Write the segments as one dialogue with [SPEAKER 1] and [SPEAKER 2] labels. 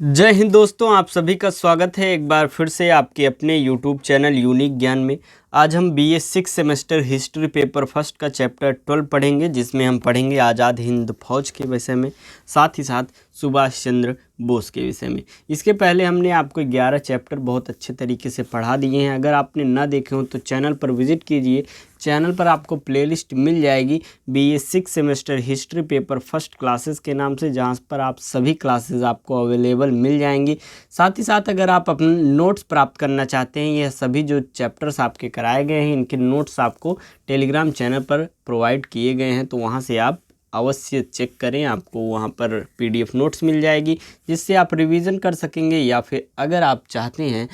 [SPEAKER 1] जय हिंद दोस्तों, आप सभी का स्वागत है एक बार फिर से आपके अपने YouTube चैनल यूनिक ज्ञान में। आज हम BA 6 semester history paper first का चैप्टर 12 पढ़ेंगे, जिसमें हम पढ़ेंगे आज़ाद हिंद फौज के विषय में, साथ ही साथ सुभाष चंद्र बोस के विषय में। इसके पहले हमने आपको 11 चैप्टर बहुत अच्छे तरीके से पढ़ा दिए हैं। अगर आपने ना देखे हो तो चैनल पर विजिट कीजिए। चैनल पर आपको प्लेलिस्ट मिल जाएगी BA 6 semester history paper first classes के नाम से, जहाँ पर आप सभी क्लासेस आपको अवेलेबल मिल जाएंगी। साथ ही साथ अगर आप अपने नोट्स प्राप्त करना चाहते हैं, यह सभी जो चैप्टर्स आपके कराए गए हैं इनके नोट्स आपको टेलीग्राम चैनल पर प्रोवाइड किए गए हैं, तो वहाँ से आप अवश्य चेक करें। आपको वहाँ पर PDF नोट्स मिल जाएगी, जिससे आप रिवीजन कर सकेंगे, या फिर अगर आप चाहते हैं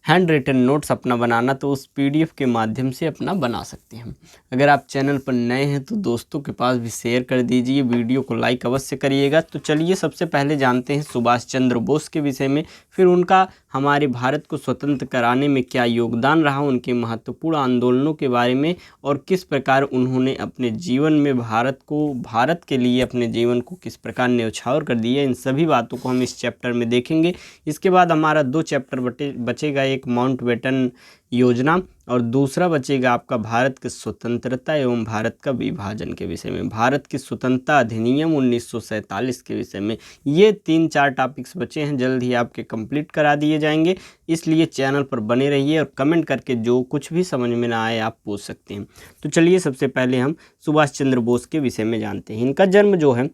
[SPEAKER 1] हैंड रिटन नोट्स अपना बनाना तो उस PDF के माध्यम से अपना बना सकते हैं। अगर आप चैनल पर नए हैं तो दोस्तों के पास भी शेयर कर दीजिए, वीडियो को लाइक अवश्य करिएगा। तो चलिए सबसे पहले जानते हैं सुभाष चंद्र बोस के विषय में, फिर उनका हमारे भारत को स्वतंत्र कराने में क्या योगदान रहा, उनके महत्वपूर्ण आंदोलनों के बारे में, और किस प्रकार उन्होंने अपने जीवन में भारत के लिए अपने जीवन को किस प्रकार न्यौछावर कर दिया। इन सभी बातों को हम इस चैप्टर में देखेंगे। इसके बाद हमारा 2 चैप्टर बचेगा, एक माउंटबेटन योजना और दूसरा बचेगा आपका भारत की स्वतंत्रता एवं भारत का विभाजन के विषय में, भारत की स्वतंत्रता अधिनियम 1947 के विषय में। ये 3-4 टॉपिक्स बचे हैं, जल्द ही आपके कंप्लीट करा दिए जाएंगे। इसलिए चैनल पर बने रहिए और कमेंट करके जो कुछ भी समझ में ना आए आप पूछ सकते हैं। तो चलिए सबसे पहले हम सुभाष चंद्र बोस के विषय में जानते हैं। इनका जन्म जो है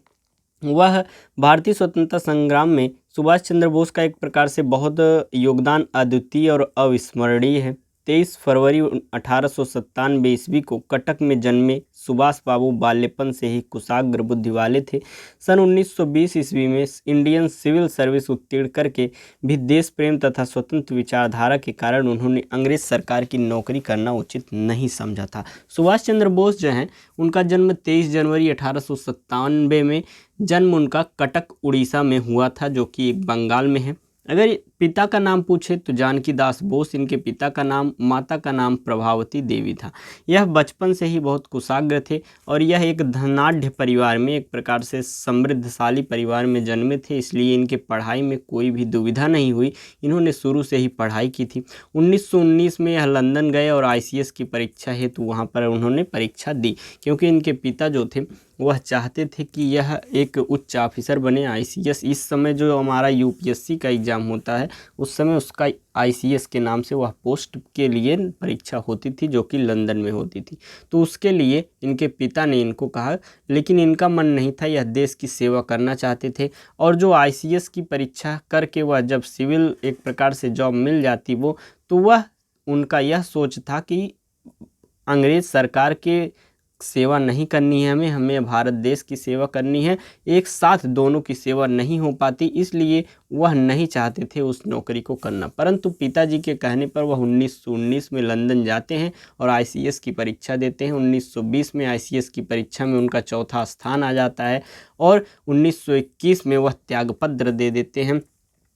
[SPEAKER 1] वह भारतीय स्वतंत्रता संग्राम में सुभाष चंद्र बोस का एक प्रकार से बहुत योगदान अद्वितीय और अविस्मरणीय है। 23 फरवरी 1897 ईस्वी को कटक में जन्मे सुभाष बाबू बाल्यपन से ही कुशाग्र बुद्धि वाले थे। सन 1920 ईस्वी में इंडियन सिविल सर्विस उत्तीर्ण करके भी देश प्रेम तथा स्वतंत्र विचारधारा के कारण उन्होंने अंग्रेज सरकार की नौकरी करना उचित नहीं समझा था। सुभाष चंद्र बोस जो हैं, उनका जन्म 23 जनवरी 1897 में जन्म उनका कटक उड़ीसा में हुआ था, जो कि एक बंगाल में है। अगर पिता का नाम पूछे तो जानकी दास बोस इनके पिता का नाम, माता का नाम प्रभावती देवी था। यह बचपन से ही बहुत कुशाग्र थे और यह एक धनाढ्य परिवार में, एक प्रकार से समृद्धशाली परिवार में जन्मे थे, इसलिए इनके पढ़ाई में कोई भी दुविधा नहीं हुई। इन्होंने शुरू से ही पढ़ाई की थी। 1919 में यह लंदन गए और ICS की परीक्षा हेतु वहाँ पर उन्होंने परीक्षा दी, क्योंकि इनके पिता जो थे वह चाहते थे कि यह एक उच्च ऑफिसर बने। ICS इस समय जो हमारा UPSC का एग्ज़ाम होता है, उस समय उसका ICS के नाम से वह पोस्ट के लिए परीक्षा होती थी, जो कि लंदन में होती थी। तो उसके लिए इनके पिता ने इनको कहा, लेकिन इनका मन नहीं था, यह देश की सेवा करना चाहते थे। और जो ICS की परीक्षा करके वह जब सिविल एक प्रकार से जॉब मिल जाती वो, तो वह उनका यह सोच था कि अंग्रेज़ सरकार के सेवा नहीं करनी है, हमें भारत देश की सेवा करनी है। एक साथ दोनों की सेवा नहीं हो पाती, इसलिए वह नहीं चाहते थे उस नौकरी को करना। परंतु पिताजी के कहने पर वह 1919 में लंदन जाते हैं और ICS की परीक्षा देते हैं। 1920 में ICS की परीक्षा में उनका चौथा स्थान आ जाता है और 1921 में वह त्यागपत्र दे देते हैं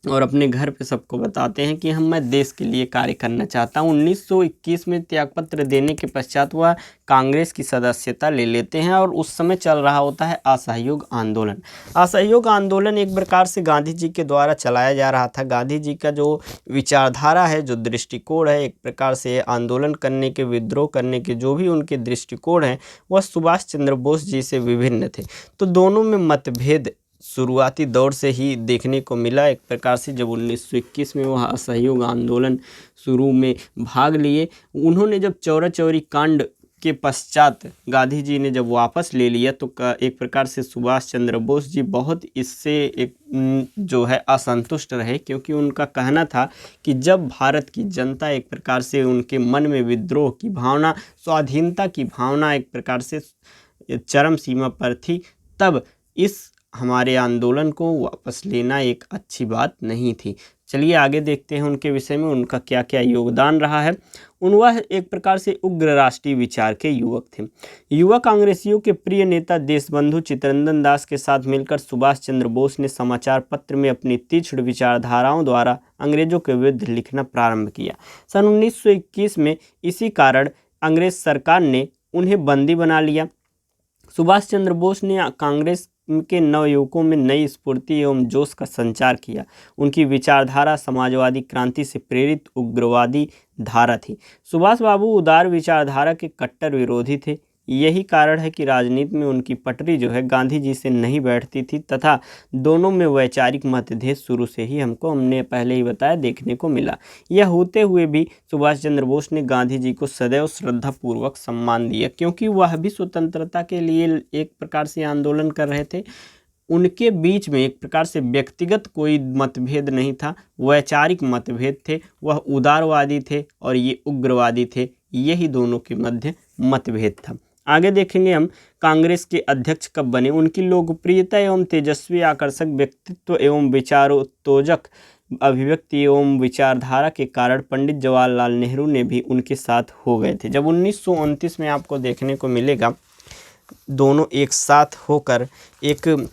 [SPEAKER 1] और अपने घर पे सबको बताते हैं कि मैं देश के लिए कार्य करना चाहता हूँ। 1921 में त्यागपत्र देने के पश्चात वह कांग्रेस की सदस्यता ले लेते हैं और उस समय चल रहा होता है असहयोग आंदोलन। असहयोग आंदोलन एक प्रकार से गांधी जी के द्वारा चलाया जा रहा था। गांधी जी का जो विचारधारा है, जो दृष्टिकोण है, एक प्रकार से आंदोलन करने के, विद्रोह करने के जो भी उनके दृष्टिकोण हैं, वह सुभाष चंद्र बोस जी से विभिन्न थे। तो दोनों में मतभेद शुरुआती दौर से ही देखने को मिला। एक प्रकार से जब 1921 में वह असहयोग आंदोलन शुरू में भाग लिए, उन्होंने जब चौरा चौरी कांड के पश्चात गांधी जी ने जब वापस ले लिया, तो एक प्रकार से सुभाष चंद्र बोस जी बहुत इससे एक जो है असंतुष्ट रहे, क्योंकि उनका कहना था कि जब भारत की जनता एक प्रकार से उनके मन में विद्रोह की भावना, स्वाधीनता की भावना एक प्रकार से चरम सीमा पर थी, तब इस हमारे आंदोलन को वापस लेना एक अच्छी बात नहीं थी। चलिए आगे देखते हैं उनके विषय में, उनका क्या क्या योगदान रहा है। वह एक प्रकार से उग्र राष्ट्रीय विचार के युवक थे। युवा कांग्रेसियों के प्रिय नेता देशबंधु चित्तरंजन दास के साथ मिलकर सुभाष चंद्र बोस ने समाचार पत्र में अपनी तीक्ष्ण विचारधाराओं द्वारा अंग्रेजों के विरुद्ध लिखना प्रारंभ किया। सन 1921 में इसी कारण अंग्रेज सरकार ने उन्हें बंदी बना लिया। सुभाष चंद्र बोस ने कांग्रेस उनके नवयुवकों में नई स्फूर्ति एवं जोश का संचार किया। उनकी विचारधारा समाजवादी क्रांति से प्रेरित उग्रवादी धारा थी। सुभाष बाबू उदार विचारधारा के कट्टर विरोधी थे। यही कारण है कि राजनीति में उनकी पटरी जो है गांधी जी से नहीं बैठती थी तथा दोनों में वैचारिक मतभेद शुरू से ही हमने पहले ही बताया देखने को मिला। यह होते हुए भी सुभाष चंद्र बोस ने गांधी जी को सदैव श्रद्धापूर्वक सम्मान दिया, क्योंकि वह भी स्वतंत्रता के लिए एक प्रकार से आंदोलन कर रहे थे। उनके बीच में एक प्रकार से व्यक्तिगत कोई मतभेद नहीं था, वैचारिक मतभेद थे। वह उदारवादी थे और ये उग्रवादी थे, यही दोनों के मध्य मतभेद था। आगे देखेंगे हम कांग्रेस के अध्यक्ष कब बने। उनकी लोकप्रियता एवं तेजस्वी आकर्षक व्यक्तित्व एवं विचारोत्तेजक अभिव्यक्ति एवं विचारधारा के कारण पंडित जवाहरलाल नेहरू ने भी उनके साथ हो गए थे। जब 1929 में आपको देखने को मिलेगा दोनों एक साथ होकर एक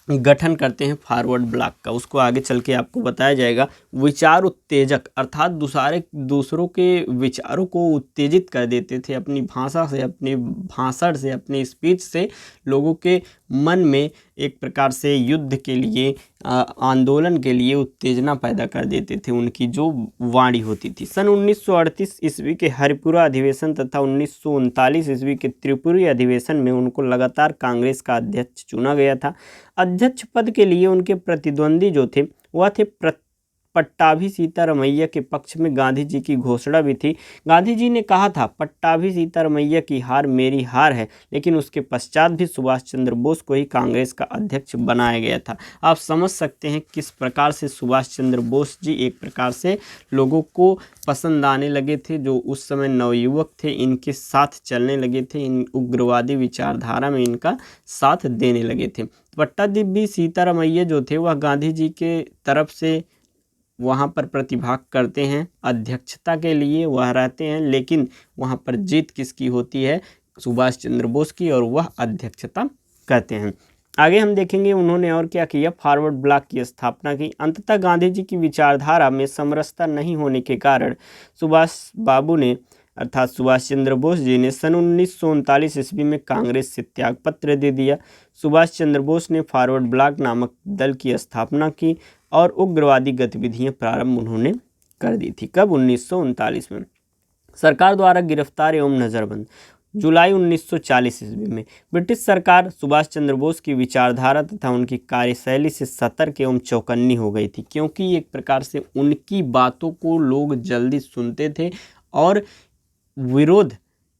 [SPEAKER 1] गठन करते हैं फॉरवर्ड ब्लॉक का, उसको आगे चल के आपको बताया जाएगा। विचार उत्तेजक अर्थात दूसरों के विचारों को उत्तेजित कर देते थे अपनी भाषा से, अपने भाषण से, अपनी स्पीच से लोगों के मन में एक प्रकार से युद्ध के लिए, आंदोलन के लिए उत्तेजना पैदा कर देते थे उनकी जो वाणी होती थी। सन 1938 ईस्वी के हरिपुरा अधिवेशन तथा 1939 ईस्वी के त्रिपुरी अधिवेशन में उनको लगातार कांग्रेस का अध्यक्ष चुना गया था। अध्यक्ष पद के लिए उनके प्रतिद्वंदी जो थे वह थे पट्टाभी सीतारमैया के पक्ष में गांधी जी की घोषणा भी थी। गांधी जी ने कहा था पट्टाभी सीतारमैया की हार मेरी हार है, लेकिन उसके पश्चात भी सुभाष चंद्र बोस को ही कांग्रेस का अध्यक्ष बनाया गया था। आप समझ सकते हैं किस प्रकार से सुभाष चंद्र बोस जी एक प्रकार से लोगों को पसंद आने लगे थे, जो उस समय नवयुवक थे, इनके साथ चलने लगे थे, इन उग्रवादी विचारधारा में इनका साथ देने लगे थे। पट्टाभी सीतारमैया जो थे वह गांधी जी के तरफ से वहाँ पर प्रतिभाग करते हैं, अध्यक्षता के लिए वह रहते हैं, लेकिन वहाँ पर जीत किसकी होती है? सुभाष चंद्र बोस की, और वह अध्यक्षता करते हैं। आगे हम देखेंगे उन्होंने और क्या किया। फॉरवर्ड ब्लॉक की स्थापना की। अंततः गांधी जी की विचारधारा में समरसता नहीं होने के कारण सुभाष बाबू ने अर्थात सुभाष चंद्र बोस जी ने सन 1939 ईस्वी में कांग्रेस से त्यागपत्र दे दिया। सुभाष चंद्र बोस ने फॉरवर्ड ब्लॉक नामक दल की स्थापना की और उग्रवादी गतिविधियां प्रारंभ उन्होंने कर दी थी। कब? 1939 में। सरकार द्वारा गिरफ्तार एवं नज़रबंद। जुलाई 1940 ईस्वी में ब्रिटिश सरकार सुभाष चंद्र बोस की विचारधारा तथा उनकी कार्यशैली से सतर्क एवं चौकन्नी हो गई थी, क्योंकि एक प्रकार से उनकी बातों को लोग जल्दी सुनते थे और विरोध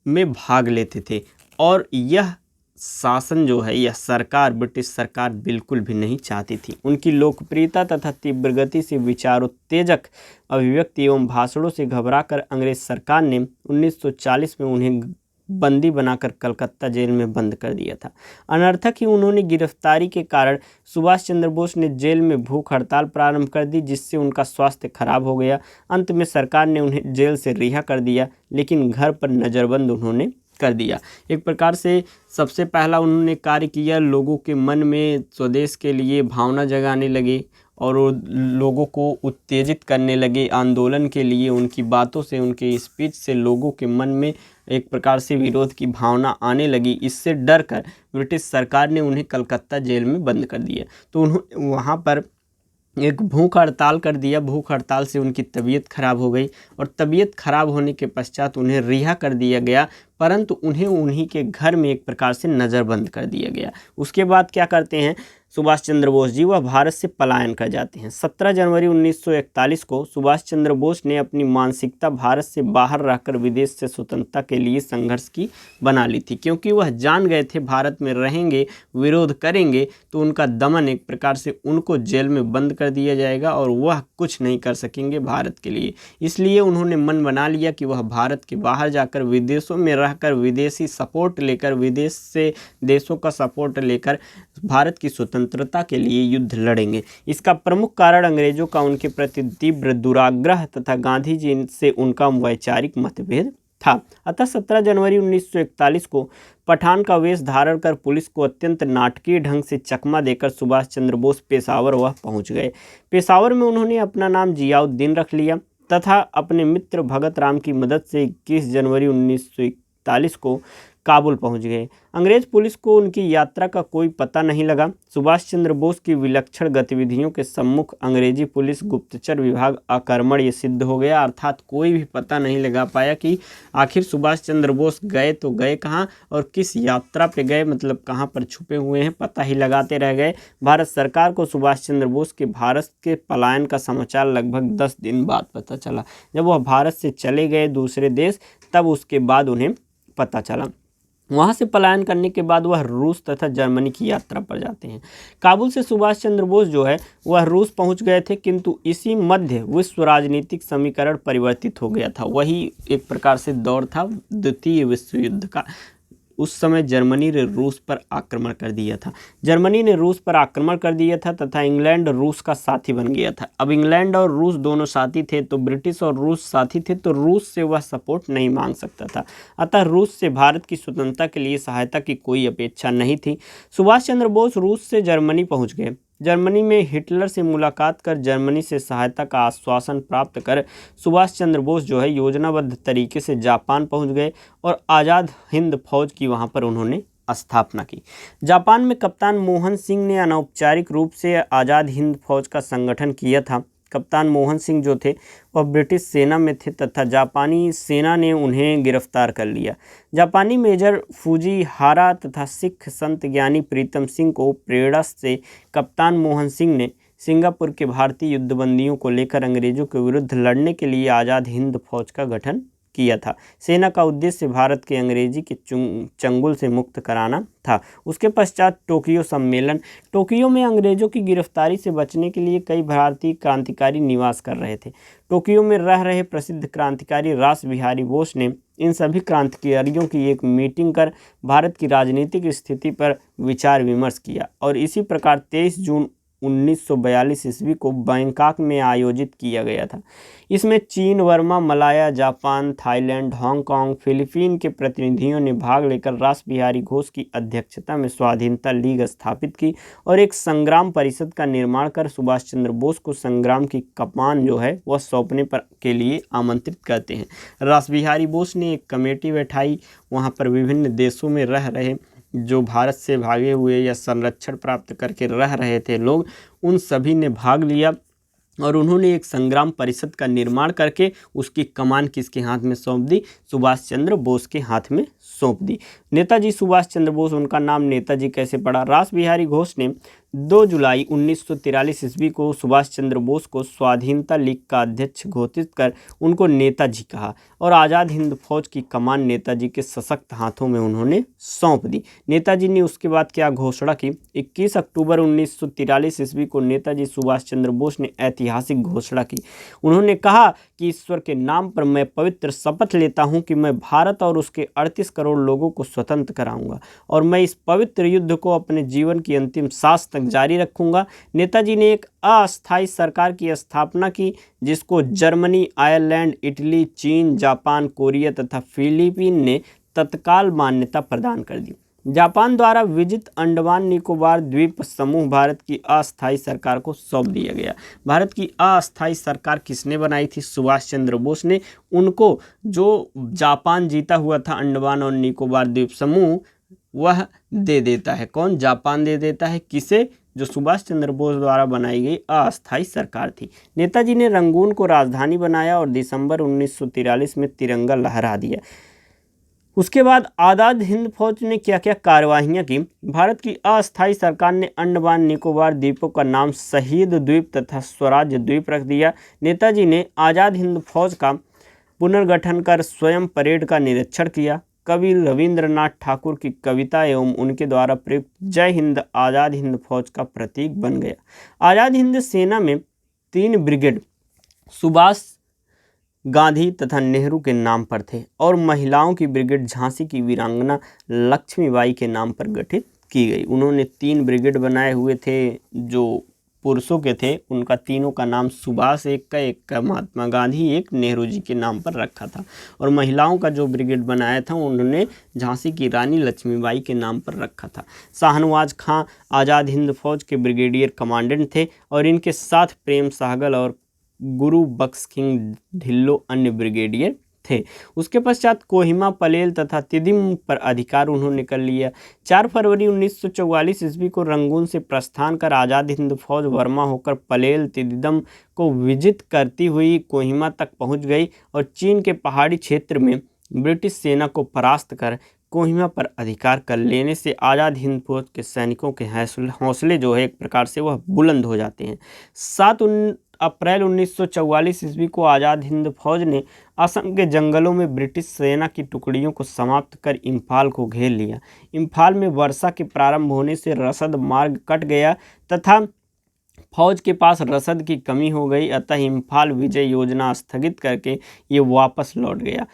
[SPEAKER 1] में भाग लेते थे, और यह शासन जो है, यह सरकार, ब्रिटिश सरकार बिल्कुल भी नहीं चाहती थी। उनकी लोकप्रियता तथा तीव्र गति से विचारोत्तेजक अभिव्यक्ति एवं भाषणों से घबराकर अंग्रेज सरकार ने 1940 में उन्हें बंदी बनाकर कलकत्ता जेल में बंद कर दिया था। अनर्थक ही उन्होंने गिरफ्तारी के कारण सुभाष चंद्र बोस ने जेल में भूख हड़ताल प्रारंभ कर दी, जिससे उनका स्वास्थ्य खराब हो गया। अंत में सरकार ने उन्हें जेल से रिहा कर दिया, लेकिन घर पर नज़रबंद उन्होंने कर दिया। एक प्रकार से सबसे पहला उन्होंने कार्य किया, लोगों के मन में स्वदेश के लिए भावना जगाने लगे और लोगों को उत्तेजित करने लगे आंदोलन के लिए। उनकी बातों से, उनके स्पीच से लोगों के मन में एक प्रकार से विरोध की भावना आने लगी। इससे डर कर ब्रिटिश सरकार ने उन्हें कलकत्ता जेल में बंद कर दिया। तो उन्होंने वहाँ पर एक भूख हड़ताल कर दिया। भूख हड़ताल से उनकी तबीयत खराब हो गई और तबीयत खराब होने के पश्चात उन्हें रिहा कर दिया गया, परंतु उन्हें उन्हीं के घर में एक प्रकार से नज़रबंद कर दिया गया। उसके बाद क्या करते हैं सुभाष चंद्र बोस जी? वह भारत से पलायन कर जाते हैं। 17 जनवरी 1941 को सुभाष चंद्र बोस ने अपनी मानसिकता भारत से बाहर रहकर विदेश से स्वतंत्रता के लिए संघर्ष की बना ली थी, क्योंकि वह जान गए थे भारत में रहेंगे, विरोध करेंगे तो उनका दमन, एक प्रकार से उनको जेल में बंद कर दिया जाएगा और वह कुछ नहीं कर सकेंगे भारत के लिए। इसलिए उन्होंने मन बना लिया कि वह भारत के बाहर जाकर विदेशों में रहकर विदेशी सपोर्ट लेकर, विदेश से देशों का सपोर्ट लेकर भारत की स्वतंत्रता के लिए युद्ध लड़ेंगे। इसका प्रमुख कारण अंग्रेजों का उनके प्रति तीव्र दुराग्रह तथा गांधी जी से उनका वैचारिक मतभेद था। अतः 17 जनवरी 1941 को पठान का वेश धारण कर पुलिस को अत्यंत नाटकीय ढंग से चकमा देकर सुभाष चंद्र बोस पेशावर वह पहुंच गए। पेशावर में उन्होंने अपना नाम जियाउद्दीन रख लिया तथा अपने मित्र भगत राम की मदद से 21 जनवरी 1941 को काबुल पहुंच गए। अंग्रेज पुलिस को उनकी यात्रा का कोई पता नहीं लगा। सुभाष चंद्र बोस की विलक्षण गतिविधियों के सम्मुख अंग्रेजी पुलिस गुप्तचर विभाग अकर्मण्य सिद्ध हो गया, अर्थात कोई भी पता नहीं लगा पाया कि आखिर सुभाष चंद्र बोस गए तो गए कहाँ और किस यात्रा पे गए, मतलब कहाँ पर छुपे हुए हैं, पता ही लगाते रह गए। भारत सरकार को सुभाष चंद्र बोस के भारत के पलायन का समाचार लगभग 10 दिन बाद पता चला। जब वह भारत से चले गए दूसरे देश, तब उसके बाद उन्हें पता चला। वहाँ से पलायन करने के बाद वह रूस तथा जर्मनी की यात्रा पर जाते हैं। काबुल से सुभाष चंद्र बोस जो है वह रूस पहुँच गए थे, किंतु इसी मध्य विश्व राजनीतिक समीकरण परिवर्तित हो गया था। वही एक प्रकार से दौर था द्वितीय विश्व युद्ध का। उस समय जर्मनी ने रूस पर आक्रमण कर दिया था तथा इंग्लैंड रूस का साथी बन गया था। अब इंग्लैंड और रूस दोनों साथी थे, तो ब्रिटिश और रूस साथी थे, तो रूस से वह सपोर्ट नहीं मांग सकता था। अतः रूस से भारत की स्वतंत्रता के लिए सहायता की कोई अपेक्षा नहीं थी। सुभाष चंद्र बोस रूस से जर्मनी पहुंच गए। जर्मनी में हिटलर से मुलाकात कर जर्मनी से सहायता का आश्वासन प्राप्त कर सुभाष चंद्र बोस जो है योजनाबद्ध तरीके से जापान पहुंच गए और आज़ाद हिंद फौज की वहां पर उन्होंने स्थापना की। जापान में कप्तान मोहन सिंह ने अनौपचारिक रूप से आज़ाद हिंद फौज का संगठन किया था। कप्तान मोहन सिंह जो थे वह ब्रिटिश सेना में थे तथा जापानी सेना ने उन्हें गिरफ्तार कर लिया। जापानी मेजर फूजीहारा तथा सिख संत ज्ञानी प्रीतम सिंह को प्रेरणा से कप्तान मोहन सिंह ने सिंगापुर के भारतीय युद्धबंदियों को लेकर अंग्रेजों के विरुद्ध लड़ने के लिए आज़ाद हिंद फौज का गठन किया था। सेना का उद्देश्य भारत के अंग्रेजी के चंगुल से मुक्त कराना था। उसके पश्चात टोक्यो सम्मेलन। टोक्यो में अंग्रेजों की गिरफ्तारी से बचने के लिए कई भारतीय क्रांतिकारी निवास कर रहे थे। टोक्यो में रह रहे प्रसिद्ध क्रांतिकारी रास बिहारी बोस ने इन सभी क्रांतिकारियों की एक मीटिंग कर भारत की राजनीतिक स्थिति पर विचार विमर्श किया और इसी प्रकार 23 जून 1942 ईस्वी को बैंकॉक में आयोजित किया गया था। इसमें चीन, Verma, Malaya, Japan, Thailand, Hong Kong, Philippine के प्रतिनिधियों ने भाग लेकर रास बिहारी घोष की अध्यक्षता में स्वाधीनता लीग स्थापित की और एक संग्राम परिषद का निर्माण कर सुभाष चंद्र बोस को संग्राम की कमान जो है वह सौंपने पर के लिए आमंत्रित करते हैं। रास बिहारी बोस ने एक कमेटी बैठाई। वहाँ पर विभिन्न देशों में रह रहे जो भारत से भागे हुए या संरक्षण प्राप्त करके रह रहे थे लोग, उन सभी ने भाग लिया और उन्होंने एक संग्राम परिषद का निर्माण करके उसकी कमान किसके हाथ में सौंप दी? सुभाष चंद्र बोस के हाथ में सौंप दी। नेताजी सुभाष चंद्र बोस, उनका नाम नेताजी कैसे पड़ा? रास बिहारी घोष ने 2 जुलाई 1943 ईस्वी को सुभाष चंद्र बोस को स्वाधीनता लीग का अध्यक्ष घोषित कर उनको नेताजी कहा और आज़ाद हिंद फौज की कमान नेताजी के सशक्त हाथों में उन्होंने सौंप दी। नेताजी ने उसके बाद क्या घोषणा की? 21 अक्टूबर 1943 ईस्वी को नेताजी सुभाष चंद्र बोस ने ऐतिहासिक घोषणा की। उन्होंने कहा कि ईश्वर के नाम पर मैं पवित्र शपथ लेता हूं कि मैं भारत और उसके 38 करोड़ लोगों को स्वतंत्र कराऊंगा और मैं इस पवित्र युद्ध को अपने जीवन की अंतिम सांस तक जारी रखूंगा। नेताजी ने एक अस्थायी सरकार की स्थापना की जिसको जर्मनी, आयरलैंड, इटली, चीन, जापान, कोरिया तथा फिलीपीन ने तत्काल मान्यता प्रदान कर दी। जापान द्वारा विजित अंडमान निकोबार द्वीप समूह भारत की अस्थायी सरकार को सौंप दिया गया। भारत की अस्थायी सरकार किसने बनाई थी? सुभाष चंद्र बोस ने। उनको जो जापान जीता हुआ था अंडमान और निकोबार द्वीप समूह, वह दे देता है। कौन? जापान दे देता है। किसे? जो सुभाष चंद्र बोस द्वारा बनाई गई अस्थायी सरकार थी। नेताजी ने रंगून को राजधानी बनाया और दिसंबर 1943 में तिरंगा लहरा दिया। उसके बाद आज़ाद हिंद फौज ने क्या क्या कार्यवाहियां की? भारत की अस्थायी सरकार ने अंडमान निकोबार द्वीपों का नाम शहीद द्वीप तथा स्वराज्य द्वीप रख दिया। नेताजी ने आज़ाद हिंद फौज का पुनर्गठन कर स्वयं परेड का निरीक्षण किया। कवि रविंद्रनाथ ठाकुर की कविता एवं उनके द्वारा प्रयुक्त जय हिंद आज़ाद हिंद फौज का प्रतीक बन गया। आज़ाद हिंद सेना में 3 ब्रिगेड सुभाष, गांधी तथा नेहरू के नाम पर थे और महिलाओं की ब्रिगेड झांसी की वीरांगना लक्ष्मीबाई के नाम पर गठित की गई। उन्होंने 3 ब्रिगेड बनाए हुए थे। जो पुरुषों के थे उनका तीनों का नाम सुभाष, एक का महात्मा गांधी, एक नेहरू जी के नाम पर रखा था और महिलाओं का जो ब्रिगेड बनाया था उन्होंने झांसी की रानी लक्ष्मीबाई के नाम पर रखा था। शाहनवाज खां आज़ाद हिंद फौज के ब्रिगेडियर कमांडेंट थे और इनके साथ प्रेम सहगल और गुरु बख्श सिंह ढिल्लो अन्य ब्रिगेडियर थे। उसके पश्चात कोहिमा, पलेल तथा तिदिम पर अधिकार उन्होंने कर लिया। 4 फरवरी 1944 ईस्वी को रंगून से प्रस्थान कर आज़ाद हिंद फौज वर्मा होकर पलेल, तिदिम को विजित करती हुई कोहिमा तक पहुंच गई और चीन के पहाड़ी क्षेत्र में ब्रिटिश सेना को परास्त कर कोहिमा पर अधिकार कर लेने से आज़ाद हिंद फौज के सैनिकों के हौसले जो है एक प्रकार से वह बुलंद हो जाते हैं। 7 अप्रैल 1944 ईस्वी को आज़ाद हिंद फौज ने असम के जंगलों में ब्रिटिश सेना की टुकड़ियों को समाप्त कर इम्फाल को घेर लिया। इम्फाल में वर्षा के प्रारंभ होने से रसद मार्ग कट गया तथा फौज के पास रसद की कमी हो गई, अतः इम्फाल विजय योजना स्थगित करके ये वापस लौट गया।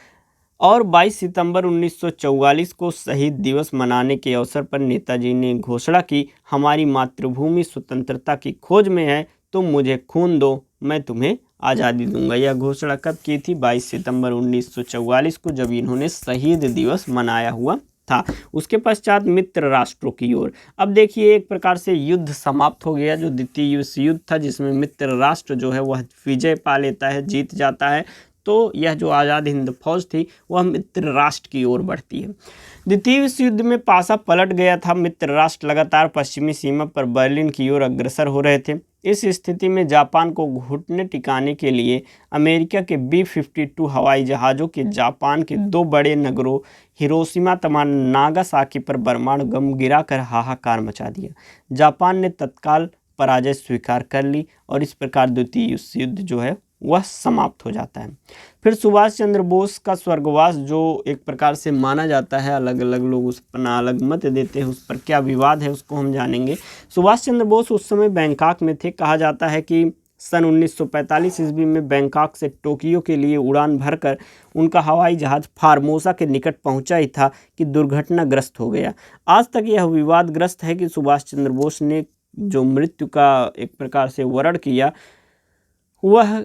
[SPEAKER 1] और 22 सितंबर 1944 को शहीद दिवस मनाने के अवसर पर नेताजी ने घोषणा की, हमारी मातृभूमि स्वतंत्रता की खोज में है, तुम मुझे खून दो, मैं तुम्हें आज़ादी दूंगा। यह घोषणा कब की थी? 22 सितंबर 1944 को, जब इन्होंने शहीद दिवस मनाया हुआ था। उसके पश्चात मित्र राष्ट्रों की ओर। अब देखिए एक प्रकार से युद्ध समाप्त हो गया, जो द्वितीय विश्व युद्ध था, जिसमें मित्र राष्ट्र जो है वह विजय पा लेता है, जीत जाता है। तो यह जो आज़ाद हिंद फौज थी वह मित्र राष्ट्र की ओर बढ़ती है। द्वितीय विश्व युद्ध में पासा पलट गया था। मित्र राष्ट्र लगातार पश्चिमी सीमा पर बर्लिन की ओर अग्रसर हो रहे थे। इस स्थिति में जापान को घुटने टिकाने के लिए अमेरिका के B-52 हवाई जहाज़ों के जापान के 2 बड़े नगरों हिरोशिमा तथा नागासाकी पर परमाणु बम गिराकर हाहाकार मचा दिया। जापान ने तत्काल पराजय स्वीकार कर ली और इस प्रकार द्वितीय विश्व युद्ध जो है वह समाप्त हो जाता है। फिर सुभाष चंद्र बोस का स्वर्गवास, जो एक प्रकार से माना जाता है, अलग अलग लोग उस पर अलग मत देते हैं, उस पर क्या विवाद है उसको हम जानेंगे। सुभाष चंद्र बोस उस समय बैंकॉक में थे। कहा जाता है कि सन 1945 ईस्वी में बैंकॉक से टोक्यो के लिए उड़ान भरकर उनका हवाई जहाज़ फार्मोसा के निकट पहुंचा ही था कि दुर्घटनाग्रस्त हो गया। आज तक यह विवादग्रस्त है कि सुभाष चंद्र बोस ने जो मृत्यु का एक प्रकार से वर्ण किया वह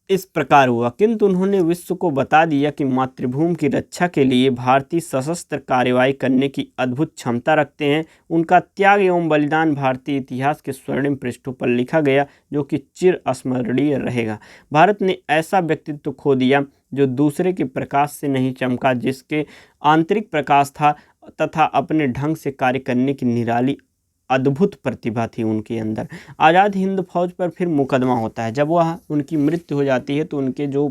[SPEAKER 1] इस प्रकार हुआ, किंतु उन्होंने विश्व को बता दिया कि मातृभूमि की रक्षा के लिए भारतीय सशस्त्र कार्रवाई करने की अद्भुत क्षमता रखते हैं। उनका त्याग एवं बलिदान भारतीय इतिहास के स्वर्णिम पृष्ठों पर लिखा गया, जो कि चिर स्मरणीय रहेगा। भारत ने ऐसा व्यक्तित्व खो दिया जो दूसरे के प्रकाश से नहीं चमका, जिसके आंतरिक प्रकाश था तथा अपने ढंग से कार्य करने की निराली अद्भुत प्रतिभा थी उनके अंदर। आज़ाद हिंद फौज पर फिर मुकदमा होता है। जब वह उनकी मृत्यु हो जाती है तो उनके जो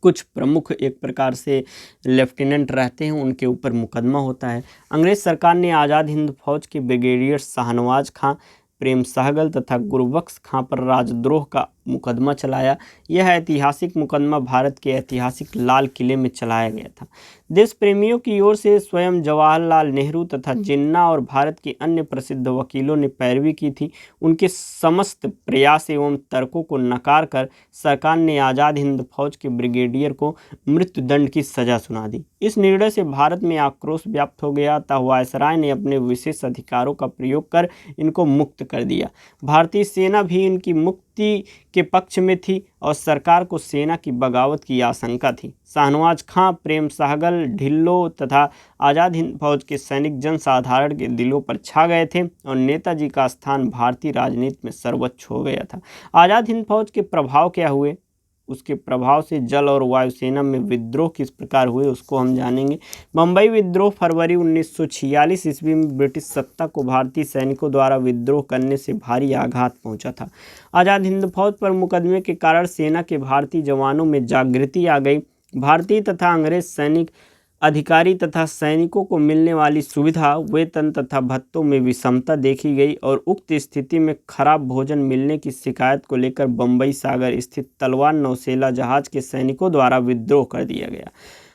[SPEAKER 1] कुछ प्रमुख एक प्रकार से लेफ्टिनेंट रहते हैं उनके ऊपर मुकदमा होता है। अंग्रेज सरकार ने आज़ाद हिंद फौज के ब्रिगेडियर शाहनवाज खां, प्रेम सहगल तथा गुरबख्श खां पर राजद्रोह का मुकदमा चलाया। यह ऐतिहासिक मुकदमा भारत के ऐतिहासिक लाल किले में चलाया गया था। देश प्रेमियों की ओर से स्वयं जवाहरलाल नेहरू तथा जिन्ना और भारत के अन्य प्रसिद्ध वकीलों ने पैरवी की थी। उनके समस्त प्रयास एवं तर्कों को नकार कर सरकार ने आज़ाद हिंद फौज के ब्रिगेडियर को मृत्युदंड की सजा सुना दी। इस निर्णय से भारत में आक्रोश व्याप्त हो गया, तब वायसराय ने अपने विशेष अधिकारों का प्रयोग कर इनको मुक्त कर दिया। भारतीय सेना भी इनकी मुक्ति के पक्ष में थी और सरकार को सेना की बगावत की आशंका थी। शाहनवाज खां, प्रेम सहगल, ढिल्लो तथा आज़ाद हिंद फौज के सैनिक जनसाधारण के दिलों पर छा गए थे और नेताजी का स्थान भारतीय राजनीति में सर्वोच्च हो गया था। आज़ाद हिंद फौज के प्रभाव क्या हुए? उसके प्रभाव से जल और वायुसेना में विद्रोह किस प्रकार हुए उसको हम जानेंगे। बम्बई विद्रोह फरवरी 1946 ईस्वी में ब्रिटिश सत्ता को भारतीय सैनिकों द्वारा विद्रोह करने से भारी आघात पहुंचा था। आज़ाद हिंद फौज पर मुकदमे के कारण सेना के भारतीय जवानों में जागृति आ गई। भारतीय तथा अंग्रेज सैनिक अधिकारी तथा सैनिकों को मिलने वाली सुविधा, वेतन तथा भत्तों में विषमता देखी गई और उक्त स्थिति में खराब भोजन मिलने की शिकायत को लेकर बम्बई सागर स्थित तलवार नौसेना जहाज के सैनिकों द्वारा विद्रोह कर दिया गया।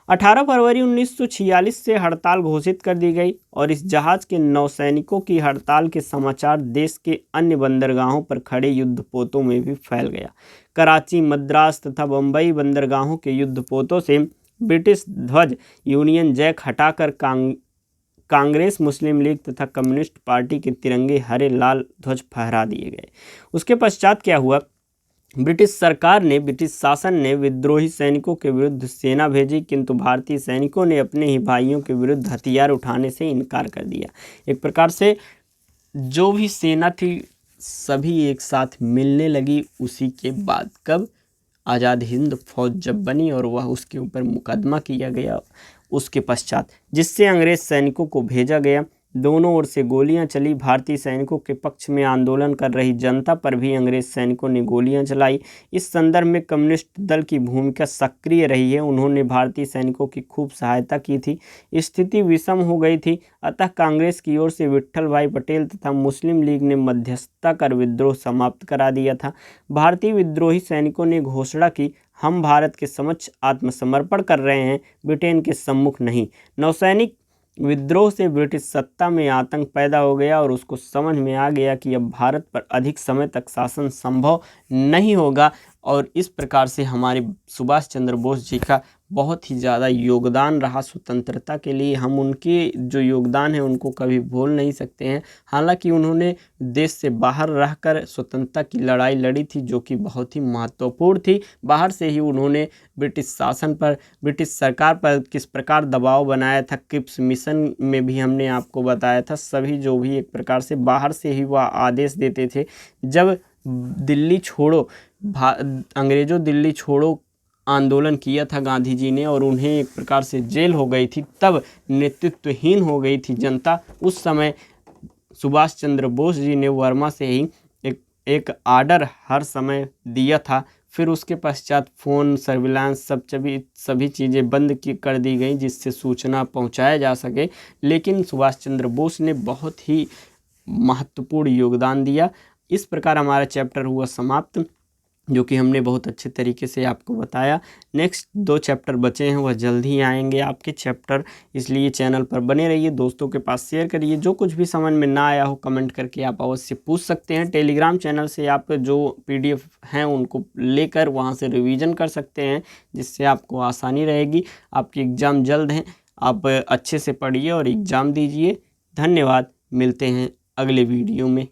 [SPEAKER 1] 18 फरवरी 1946 से हड़ताल घोषित कर दी गई और इस जहाज के नौसैनिकों की हड़ताल के समाचार देश के अन्य बंदरगाहों पर खड़े युद्धपोतों में भी फैल गया। कराची, मद्रास तथा बम्बई बंदरगाहों के युद्धपोतों से ब्रिटिश ध्वज, यूनियन जैक हटाकर कांग्रेस, मुस्लिम लीग तथा कम्युनिस्ट पार्टी के तिरंगे हरे लाल ध्वज फहरा दिए गए। उसके पश्चात क्या हुआ? ब्रिटिश शासन ने विद्रोही सैनिकों के विरुद्ध सेना भेजी, किंतु भारतीय सैनिकों ने अपने ही भाइयों के विरुद्ध हथियार उठाने से इनकार कर दिया। एक प्रकार से जो भी सेना थी सभी एक साथ मिलने लगी उसी के बाद। कब? आज़ाद हिंद फौज जब बनी और वह उसके ऊपर मुकदमा किया गया उसके पश्चात, जिससे अंग्रेज सैनिकों को भेजा गया। दोनों ओर से गोलियां चली। भारतीय सैनिकों के पक्ष में आंदोलन कर रही जनता पर भी अंग्रेज सैनिकों ने गोलियां चलाई। इस संदर्भ में कम्युनिस्ट दल की भूमिका सक्रिय रही है। उन्होंने भारतीय सैनिकों की खूब सहायता की थी। स्थिति विषम हो गई थी, अतः कांग्रेस की ओर से विट्ठल भाई पटेल तथा मुस्लिम लीग ने मध्यस्थता कर विद्रोह समाप्त करा दिया था। भारतीय विद्रोही सैनिकों ने घोषणा की, हम भारत के समक्ष आत्मसमर्पण कर रहे हैं, ब्रिटेन के सम्मुख नहीं। नौसैनिक विद्रोह से ब्रिटिश सत्ता में आतंक पैदा हो गया और उसको समझ में आ गया कि अब भारत पर अधिक समय तक शासन संभव नहीं होगा। और इस प्रकार से हमारे सुभाष चंद्र बोस जी का बहुत ही ज़्यादा योगदान रहा स्वतंत्रता के लिए। हम उनके जो योगदान है उनको कभी भूल नहीं सकते हैं। हालांकि उन्होंने देश से बाहर रहकर स्वतंत्रता की लड़ाई लड़ी थी, जो कि बहुत ही महत्वपूर्ण थी। बाहर से ही उन्होंने ब्रिटिश शासन पर, ब्रिटिश सरकार पर किस प्रकार दबाव बनाया था। क्रिप्स मिशन में भी हमने आपको बताया था। सभी जो भी एक प्रकार से बाहर से ही वह आदेश देते थे। जब दिल्ली छोड़ो, अंग्रेज़ों दिल्ली छोड़ो आंदोलन किया था गांधी जी ने और उन्हें एक प्रकार से जेल हो गई थी, तब नेतृत्वहीन हो गई थी जनता। उस समय सुभाष चंद्र बोस जी ने वर्मा से ही एक आर्डर हर समय दिया था। फिर उसके पश्चात फ़ोन सर्विलांस सभी चीज़ें बंद कर दी गई, जिससे सूचना पहुंचाया जा सके। लेकिन सुभाष चंद्र बोस ने बहुत ही महत्वपूर्ण योगदान दिया। इस प्रकार हमारा चैप्टर हुआ समाप्त, जो कि हमने बहुत अच्छे तरीके से आपको बताया। नेक्स्ट 2 चैप्टर बचे हैं, वह जल्द ही आएंगे आपके चैप्टर, इसलिए चैनल पर बने रहिए, दोस्तों के पास शेयर करिए। जो कुछ भी समझ में ना आया हो कमेंट करके आप अवश्य पूछ सकते हैं। टेलीग्राम चैनल से आप जो PDF हैं उनको लेकर वहां से रिवीजन कर सकते हैं, जिससे आपको आसानी रहेगी। आपकी एग्ज़ाम जल्द हैं, आप अच्छे से पढ़िए और एग्ज़ाम दीजिए। धन्यवाद, मिलते हैं अगले वीडियो में।